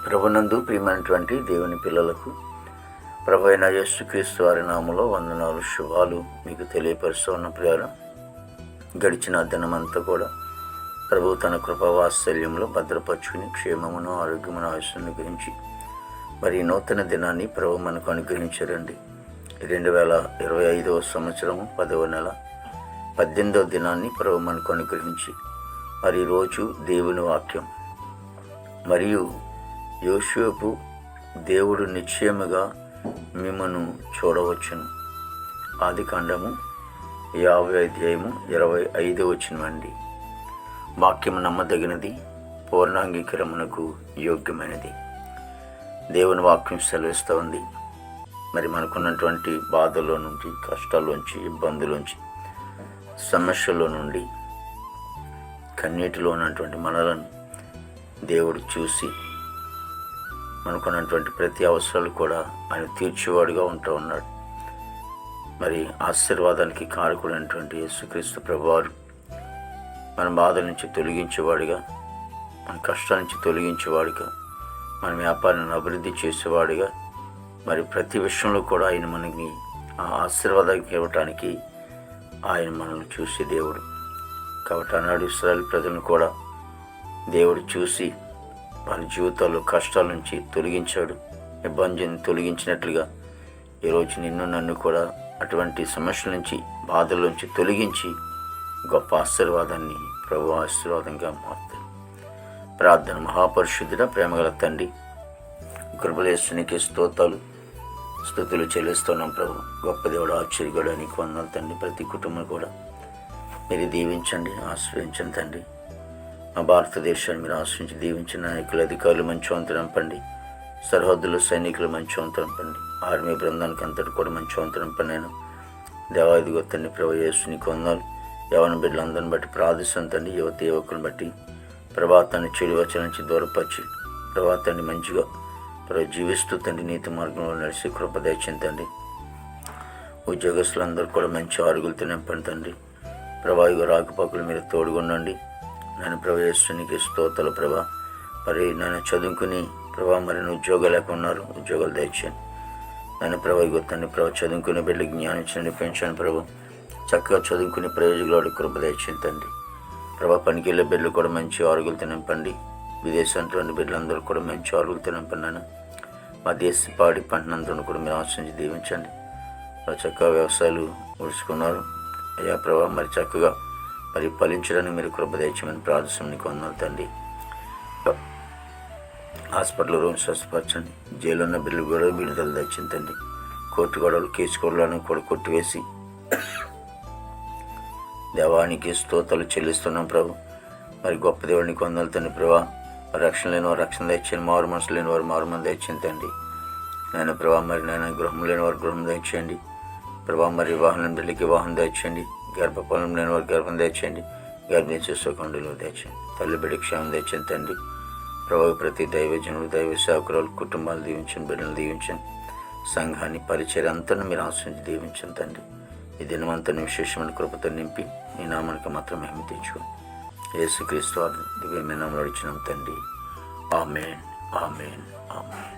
ప్రభునందు ప్రియమైనటువంటి దేవుని పిల్లలకు ప్రభు అయిన యేసుక్రీస్తు వారి నామములో వందనాలు, శుభాలు మీకు తెలియపరుస్తున్న ప్రియులారా. గడిచిన దినమంతా కూడా ప్రభు తన కృపావాత్సల్యంలో భద్రపరుచుకుని క్షేమమును ఆరోగ్యమును ఆయుష్ను గురించి మరి నూతన దినాన్ని ప్రభు మనకు అనుగ్రహించారండి. 2025వ సంవత్సరము 10వ నెల 18వ దినాన్ని ప్రభు మనకు అనుగ్రహించి మరి రోజు దేవుని వాక్యం మరియు యోసేపు దేవుడు నిశ్చయముగా మిమ్మను చూడవచ్చును, ఆదికాండము 50:25 వాక్యము నమ్మదగినది, పూర్ణాంగీకరమునకు యోగ్యమైనది. దేవుని వాక్యం సెలవిస్తూ ఉంది. మరి మనకున్నటువంటి బాధల్లో నుంచి, కష్టాల్లోంచి, ఇబ్బందులోంచి, సమస్యల్లో నుండి, కన్నీటిలో ఉన్నటువంటి మనలను దేవుడు చూసి మనకున్నటువంటి ప్రతి అవసరాలు కూడా ఆయన తీర్చేవాడుగా ఉంటూ ఉన్నాడు. మరి ఆశీర్వాదానికి కారకుడైనటువంటి యేసుక్రీస్తు ప్రభువారు మన బాధల నుంచి తొలగించేవాడుగా, మన కష్టాల నుంచి తొలగించేవాడుగా, మన వ్యాపారాన్ని అభివృద్ధి చేసేవాడుగా, మరి ప్రతి విషయంలో కూడా ఆయన మనకి ఆ ఆశీర్వాదానికి ఇవ్వటానికి ఆయన మనల్ని చూసే దేవుడు. కాబట్టి ఆనాడు ఇశ్రాయేలు ప్రజలను కూడా దేవుడు చూసి వారి జీవితాల్లో కష్టాల నుంచి తొలగించాడు, ఇబ్బందిని తొలగించినట్లుగా ఈరోజు నిన్ను నన్ను కూడా అటువంటి సమస్యల నుంచి, బాధల నుంచి తొలగించి గొప్ప ఆశీర్వాదాన్ని ప్రభు ఆశీర్వాదంగా మారుతాడు. ప్రార్థన. మహాపరిశుద్ధుడ, ప్రేమగల తండ్రి, కృపలేశ్వనికి స్తుతులు చెల్లిస్తున్నాం ప్రభు. గొప్ప దేవుడు, ఆశ్చర్యగడు, నీకు వందనాలు తండ్రి. ప్రతి కుటుంబం కూడా మీరు దీవించండి, ఆశ్రయించండి తండ్రి. మా భారతదేశాన్ని మీరు ఆశ్రయించి దీవించిన నాయకులు, అధికారులు మంచి వంతు నింపండి. సరిహద్దులు సైనికులు మంచి వంతు నింపండి. ఆర్మీ బృందానికి అంతటి కూడా మంచి వంతు నింపండి. నేను దేవాదిగో తండ్రి ప్రభు యేసు నీకు వందనాలు. యవన బిడ్డలందరిని బట్టి ప్రార్థిస్తాను తండ్రి. యువత యువకులను బట్టి ప్రభాతాన్ని చెడు వచనం నుంచి దూరపరిచి ప్రభాతాన్ని మంచిగా జీవిస్తూ తండ్రి నీతి మార్గంలో నడిచి కృప దయచేయండి తండ్రి. ఉద్యోగస్తులందరూ కూడా మంచి ఆరుగులతో నింపండి తండ్రి. ప్రభావిగా రాకపోకలు మీరు తోడుగుండండి. నేను ప్రభు యేసునికి స్తోత్రాలు ప్రభా. మరి నేను చదువుకుని ప్రభా మరి ఉద్యోగాలు లేక ఉన్నారు, ఉద్యోగాలు దయచేయండి. నేను ప్రభావిగా తండ్రి ప్రభు చదువుకునే బిడ్డలకు జ్ఞానం ఇచ్చిన పెంచాను ప్రభు. చక్కగా చదువుకునే ప్రయోజకులు కృప దయచేయండి తండ్రి. ప్రభా పనికి వెళ్ళే బిడ్డలు కూడా మంచి ఆరుగులతో నింపండి. విదేశాంటువంటి బిడ్డలందరూ కూడా మంచి ఆరుగులతో నింపండి. మా దేశ పాడి పంటనందరూ కూడా మీరు ఆశ్రయించి దీవించండి. చక్కగా వ్యవసాయాలు ఉడుచుకున్నారు అయ్యా ప్రభా. మరి చక్కగా మరి ఫలించడానికి మీరు కృప దయచేయమని ప్రార్థన నీకు వందనాలు తండ్రి. హాస్పిటల్ రూమ్ స్వస్థపరచండి. జైలు ఉన్న బిడ్డలు కూడా విడుదల దయచేయండి తండ్రి. కోర్టు గొడవలు, కేసు గొడవలను కూడా కొట్టివేసి దేవానికి స్తోత్రాలు చెల్లిస్తున్నాం ప్రభు. మరి గొప్ప దేవుడిని వందనాలు తండ్రి ప్రభా. రక్షణ లేని వారు రక్షణ దయచేయండి, మారు మనసు లేని వారు మారు మనసు దయచేయండి తండ్రి. నేను ప్రభా మరి నేను గృహం లేని వారు గృహం దయచేయండి ప్రభా. మరి వివాహం లేని బిడ్డలకి వివాహం దయచేయండి. గర్భఫలం లేని వారు గర్భం దయచేయండి. గర్భిణీ సుఖంలో దయచేయండి. తల్లి బిడ్డ క్షేమం దయచేయండి తండ్రి ప్రభావి. ప్రతి దైవజనుడు, దైవ సేవకురాలు కుటుంబాలు దీవించండి, బిడ్డలు దీవించండి. సంఘాన్ని, పరిచయం అంతా మీరు ఆశ్రయించి దీవించండి తండ్రి. ఈ దినమంతా విశేషమైన కృపతో నింపి మీ నామానికి మాత్రం మహిమ తెచ్చుకోండి. యేసుక్రీస్తు వారి దివ్యమైన నామములో అడిగినాం తండ్రి. ఆమేన్, ఆమేన్, ఆమేన్.